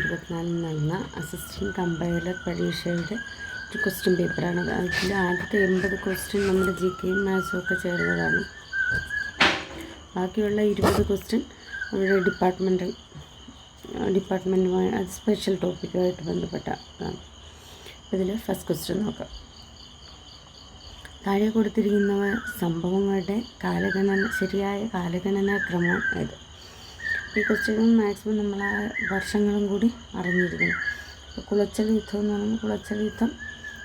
2024 നടന്ന assistant compiler പരീക്ഷയുടെ ഒരു ക്വസ്റ്റ്യൻ പേപ്പറാണ്. അതിൽ ആദ്യത്തെ 80 ക്വസ്റ്റ്യൻ നമ്മുടെ GK മാത്സും ഒക്കെ ചേർന്നതാണ്. ബാക്കിയുള്ള 20 ക്വസ്റ്റ്യൻ അവരുടെ ഡിപ്പാർട്ട്മെൻറ്റുമായി അത് സ്പെഷ്യൽ ടോപ്പിക്കുമായിട്ട് ബന്ധപ്പെട്ടതാണ്. ഇതിൽ ഫസ്റ്റ് ക്വസ്റ്റ്യൻ നോക്കാം. താഴെ കൊടുത്തിരിക്കുന്നവ സംഭവങ്ങളുടെ ശരിയായ കാലഗണനാ ക്രമം ഏത്? ഈ ക്വസ്റ്റ്യനും മാക്സിമം നമ്മൾ ആ വർഷങ്ങളും കൂടി അറിഞ്ഞിരിക്കണം. അപ്പോൾ കുളച്ചൽ യുദ്ധം എന്ന് പറയുമ്പോൾ കുളച്ചൽ യുദ്ധം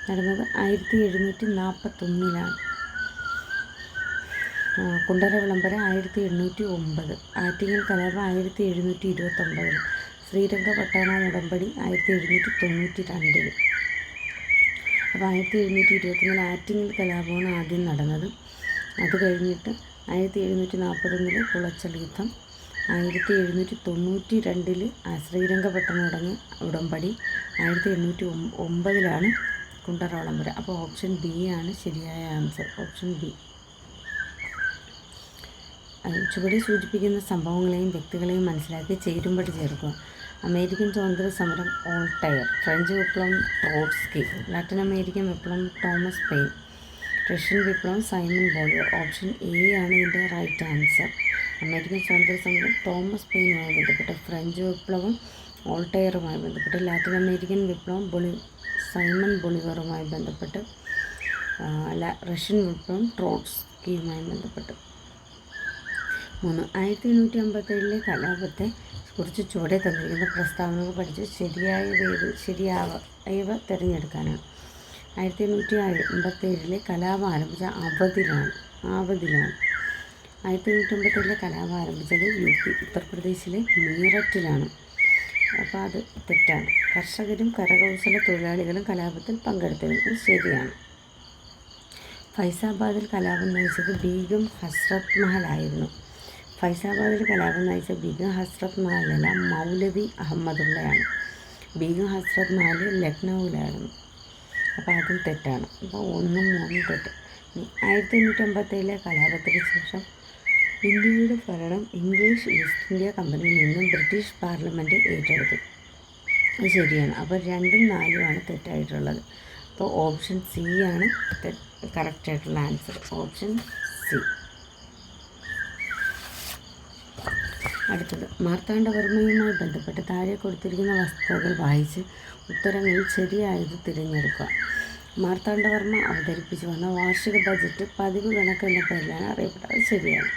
നടന്നത് 1741 കുണ്ടറ വിളംബരം 1809, ആറ്റിങ്ങൽ കലാപം 1729, ശ്രീരംഗപട്ടണ ഉടമ്പടി 1792. അപ്പോൾ 1721 ആറ്റിങ്ങൽ കലാപമാണ് ആദ്യം നടന്നത്. അത് കഴിഞ്ഞിട്ട് 1741 കുളച്ചൽ യുദ്ധം, 1792 ശ്രീരംഗപട്ടണ ഉടമ്പടി, 1809 കുണ്ടറ വിളംബരം. അപ്പോൾ ഓപ്ഷൻ ബി ആണ് ശരിയായ ആൻസർ. Option B. ചുവടെ സൂചിപ്പിക്കുന്ന സംഭവങ്ങളെയും വ്യക്തികളെയും മനസ്സിലാക്കി ചേരുംപടി ചേർക്കുക. അമേരിക്കൻ സ്വാതന്ത്ര്യ സമരം വോൾട്ടയർ, ഫ്രഞ്ച് വിപ്ലവം ട്രോട്സ്കി, ലാറ്റിൻ അമേരിക്കൻ വിപ്ലവം തോമസ് പെയിൻ, റഷ്യൻ വിപ്ലവം സൈമൺ ബോളിവർ. ഓപ്ഷൻ എ ആണ് ഇതിൻ്റെ റൈറ്റ് ആൻസർ. അമേരിക്കൻ സ്വാതന്ത്ര്യ സമരം തോമസ് പെയിനുമായി ബന്ധപ്പെട്ട്, ഫ്രഞ്ച് വിപ്ലവം വോൾട്ടയറുമായി ബന്ധപ്പെട്ട്, ലാറ്റിൻ അമേരിക്കൻ വിപ്ലവം സൈമൺ ബൊളിവറുമായി ബന്ധപ്പെട്ട്, റഷ്യൻ വിപ്ലവം ട്രോട്സ്കിയുമായി ബന്ധപ്പെട്ട്. 3. 1857 കലാപത്തെ കുറിച്ച് ചുവടെ തന്നിരിക്കുന്ന പ്രസ്താവനകൾ പഠിച്ച് ശരിയായവ തിരഞ്ഞെടുക്കാനാണ്. 1857 കലാപം ആരംഭിച്ച ആവതിലാണ്. 1857 കലാപം ആരംഭിച്ചത് UP ഉത്തർപ്രദേശിലെ മീററ്റിലാണ്. അപ്പോൾ അത് തെറ്റാണ്. കർഷകരും കരകൗശല തൊഴിലാളികളും കലാപത്തിൽ പങ്കെടുത്തിരുന്നത് ശരിയാണ്. ഫൈസാബാദിൽ കലാപം നയിച്ചത് ബീഗം ഹസ്രത്ത് മഹലായിരുന്നു. ഫൈസാബാദിൽ കലാപം നയിച്ച ബീഗം ഹസ്രത്ത് മഹലല്ല, മൗലവി അഹമ്മദുള്ളയാണ്. ബീഗം ഹസ്രത്ത് മഹൽ ലക്നൌവിലായിരുന്നു. അപ്പോൾ അതും തെറ്റാണ്. അപ്പോൾ 1, 3 തെറ്റ്. 1857 കലാപത്തിന് ശേഷം ഇന്ത്യയുടെ ഭരണം ഇംഗ്ലീഷ് ഈസ്റ്റ് ഇന്ത്യ കമ്പനിയിൽ നിന്നും ബ്രിട്ടീഷ് പാർലമെൻറ്റ് ഏറ്റെടുത്തു. അത് ശരിയാണ്. അപ്പോൾ 2ഉം 4ഉമാണ് തെറ്റായിട്ടുള്ളത്. അപ്പോൾ ഓപ്ഷൻ സി ആണ് കറക്റ്റായിട്ടുള്ള ആൻസർ. Option C. അടുത്തത്, മാർത്താണ്ഡവർമ്മയുമായി ബന്ധപ്പെട്ട് താഴെ കൊടുത്തിരിക്കുന്ന വസ്തുതകൾ വായിച്ച് ഉത്തരങ്ങളിൽ ശരിയായത് തിരഞ്ഞെടുക്കുക. മാർത്താണ്ഡവർമ്മ അവതരിപ്പിച്ചു വന്ന വാർഷിക ബജറ്റ് പതിവ് കണക്ക് എന്ന പേരിലാണ് അറിയപ്പെട്ടത്. അത് ശരിയാണ്.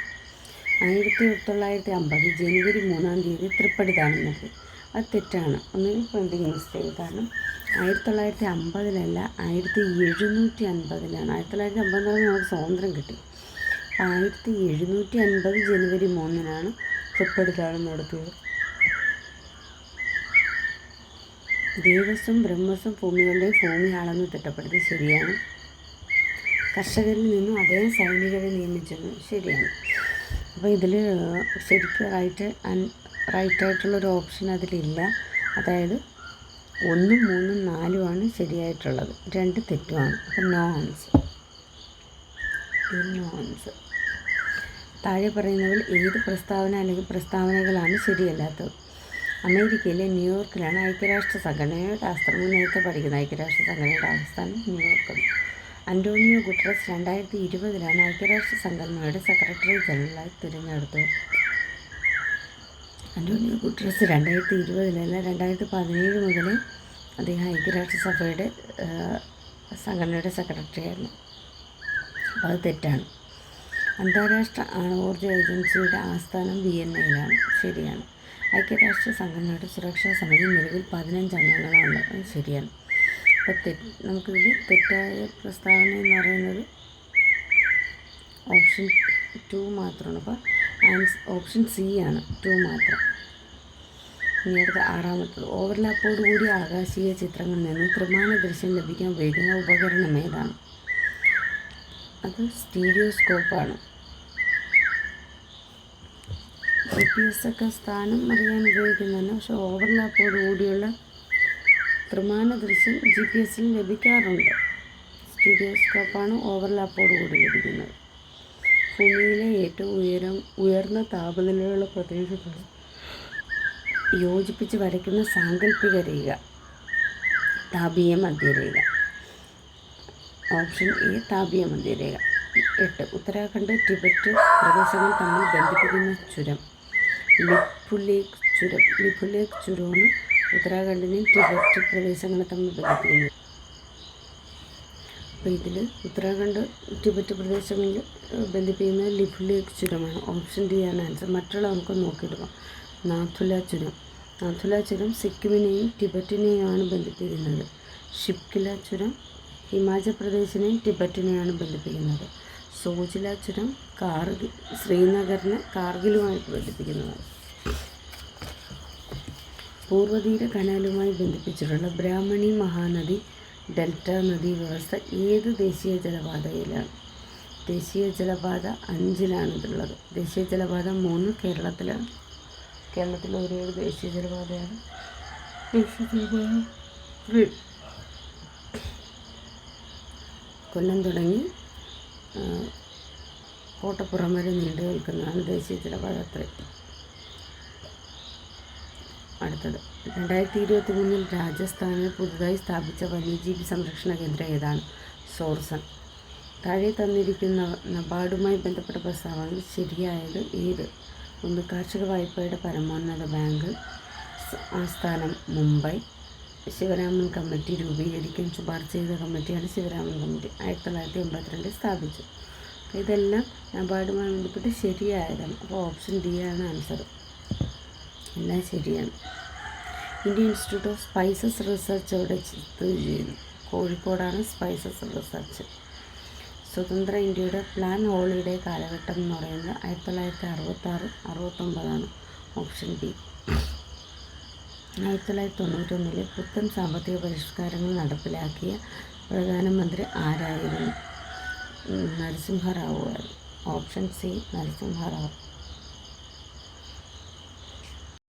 1950 ജനുവരി 3-ാം തീയതി തൃപ്പടിദാനം നൽകി. അത് തെറ്റാണ്. ഒന്നുകിൽ പ്രിൻറ്റിങ് മിസ്റ്റേക്ക്. കാരണം 1950 1750. 1950 നമുക്ക് സ്വാതന്ത്ര്യം കിട്ടി. 1750 ജനുവരി 3-നാണ് തൃപ്പടിദാനം നടത്തിയത്. ദേവസ്വം ബ്രഹ്മസ്വം ഭൂമികളുടെയും ഭൂമി അളന്ന് തിട്ടപ്പെടുത്തി ശരിയാണ്. കർഷകരിൽ നിന്നും അദ്ദേഹം സൈനികരെ നിയമിച്ചത് ശരിയാണ്. അപ്പോൾ ഇതിൽ ശരിക്കും റൈറ്റായിട്ടുള്ളൊരു ഓപ്ഷൻ അതിലില്ല. അതായത് 1, 3, 4ഉമാണ് ശരിയായിട്ടുള്ളത്. 2 തെറ്റുമാണ്. അപ്പോൾ നോ ആൻസർ. താഴെ പറയുന്നവരിൽ ഏത് പ്രസ്താവന അല്ലെങ്കിൽ പ്രസ്താവനകളാണ് ശരിയല്ലാത്തത്? അമേരിക്കയിലെ ന്യൂയോർക്കിലാണ് ഐക്യരാഷ്ട്ര സംഘടനയുടെ ആസ്ഥാനം. നേരത്തെ പഠിക്കുന്ന ഐക്യരാഷ്ട്ര സംഘടനയുടെ ആസ്ഥാനം ന്യൂയോർക്കാണ്. അന്റോണിയോ ഗുട്ടറസ് 2020 ഐക്യരാഷ്ട്ര സംഘടനയുടെ സെക്രട്ടറി ജനറലായി തിരഞ്ഞെടുത്തത്. അന്റോണിയോ ഗുട്ടറസ് 2020 2017 മുതൽ അദ്ദേഹം ഐക്യരാഷ്ട്രസഭയുടെ സംഘടനയുടെ സെക്രട്ടറി ആയിരുന്നു. അപ്പോൾ അത് തെറ്റാണ്. അന്താരാഷ്ട്ര ആണവോർജ ഏജൻസിയുടെ ആസ്ഥാനം വിയന്നയിലാണ്. ശരിയാണ്. ഐക്യരാഷ്ട്ര സംഘടനയുടെ സുരക്ഷാ സമിതി നിലവിൽ 15 അംഗങ്ങളാണ്. അത് ശരിയാണ്. അപ്പോൾ നമുക്കിതിൽ തെറ്റായ പ്രസ്താവന എന്ന് പറയുന്നത് ഓപ്ഷൻ 2 മാത്രമാണ്. അപ്പോൾ ഓപ്ഷൻ സി ആണ്, 2 മാത്രം. ഇനി അടുത്ത 6ാമത്തത്, ഓവർലാപ്പോടുകൂടി ആകാശീയ ചിത്രങ്ങളിൽ നിന്നും ത്രിമാന ദൃശ്യം ലഭിക്കാൻ ഉപയോഗിക്കുന്ന ഉപകരണം ഏതാണ്? അത് സ്റ്റീരിയോസ്കോപ്പാണ്. GPS ഒക്കെ സ്ഥാനം അറിയാൻ ഉപയോഗിക്കുന്നതാണ്. പക്ഷേ ഓവർലാപ്പോടുകൂടിയുള്ള ത്രിമാന ദൃശ്യം GPS ലഭിക്കാറുണ്ട്. സ്റ്റീരിയോസ്കോപ്പാണ് ഓവർലാപ്പോടുകൂടി ലഭിക്കുന്നത്. ഭൂമിയിലെ ഏറ്റവും ഉയർന്ന താപനിലയുള്ള പ്രദേശത്താണ് യോജിപ്പിച്ച് വരയ്ക്കുന്ന സാങ്കല്പിക രേഖ, താപീയ മധ്യരേഖ. ഓപ്ഷൻ എ താപീയ മധ്യരേഖ. 8. ഉത്തരാഖണ്ഡ് ടിബറ്റ് പ്രദേശങ്ങൾ തമ്മിൽ ബന്ധിപ്പിക്കുന്ന ചുരം, ലിപുലേഖ് ചുരം. ലിപുലേഖ് ചുരമാണ് ഉത്തരാഖണ്ഡിനെയും ടിബറ്റ് പ്രദേശങ്ങളെ തമ്മിൽ ബന്ധിപ്പിക്കുന്നത്. അപ്പോൾ ഇതിൽ ഉത്തരാഖണ്ഡ് ടിബറ്റ് പ്രദേശങ്ങളിൽ ബന്ധിപ്പിക്കുന്ന ലിപുലേഖ് ചുരമാണ്. ഓപ്ഷൻ ഡി ആണ് ആൻസർ. മറ്റുള്ള നമുക്ക് നോക്കിയെടുക്കാം. നാഥുല ചുരം. നാഥുല ചുരം സിക്കിമിനെയും ടിബറ്റിനെയുമാണ് ബന്ധിപ്പിക്കുന്നത്. ഷിപ്കില ചുരം ഹിമാചൽ പ്രദേശിനെയും ടിബറ്റിനെയാണ് ബന്ധിപ്പിക്കുന്നത്. സോജില ചുരം ശ്രീനഗറിനെ കാർഗിലുമായിട്ട് ബന്ധിപ്പിക്കുന്നതാണ്. പൂർവ്വതീര കനാലുമായി ബന്ധിപ്പിച്ചിട്ടുള്ള ബ്രാഹ്മണി മഹാനദി ഡെൽറ്റ നദീ വ്യവസ്ഥ ഏത് ദേശീയ ജലപാതയിലാണ്? ദേശീയ ജലപാത 5-ലാണ് ഇതുള്ളത്. ദേശീയ ജലപാത 3 കേരളത്തിലാണ്. കേരളത്തിൽ ഒരേ ഒരു ദേശീയ ജലപാതയാണ് ദേശീയ ജലപാത 3. കൊല്ലം തുടങ്ങി കോട്ടപ്പുറം വരെ നീണ്ടു നിൽക്കുന്നതാണ് ദേശീയ ജലപാത 3. അടുത്തത് 2023 രാജസ്ഥാനിൽ പുതുതായി സ്ഥാപിച്ച വന്യജീവി സംരക്ഷണ കേന്ദ്രം ഏതാണ്? സോർസൺ. താഴെ തന്നിരിക്കുന്ന നബാർഡുമായി ബന്ധപ്പെട്ട പ്രസ്താവനകൾ ശരിയായത് ഏത്? 1. കാർഷിക വായ്പയുടെ പരമോന്നത ബാങ്ക് ആസ്ഥാനം മുംബൈ. ശിവരാമൻ കമ്മിറ്റി രൂപീകരിക്കാൻ ശുപാർശ ചെയ്ത കമ്മിറ്റിയാണ് ശിവരാമൻ കമ്മിറ്റി. 1982 സ്ഥാപിച്ചു. അപ്പോൾ ഇതെല്ലാം നബാർഡുമായി ബന്ധപ്പെട്ട് ശരിയായതാണ്. അപ്പോൾ ഓപ്ഷൻ ഡി ആണ് ആൻസർ. എല്ലാം ശരിയാണ്. Indian institute of spices research എവിടെ സ്ഥിതി ചെയ്യുന്നു? കോഴിക്കോടാണ് സ്പൈസസ് റിസർച്ച്. സ്വതന്ത്ര ഇന്ത്യയുടെ പ്ലാൻ ഹോളിഡേ കാലഘട്ടം എന്ന് പറയുന്നത് 1966-69 ഓപ്ഷൻ ബി. 1991 പുത്തൻ സാമ്പത്തിക പരിഷ്കാരങ്ങൾ നടപ്പിലാക്കിയ പ്രധാനമന്ത്രി ആരായിരുന്നു? നരസിംഹ റാവു ആയിരുന്നു. Option C Narasimha Rao.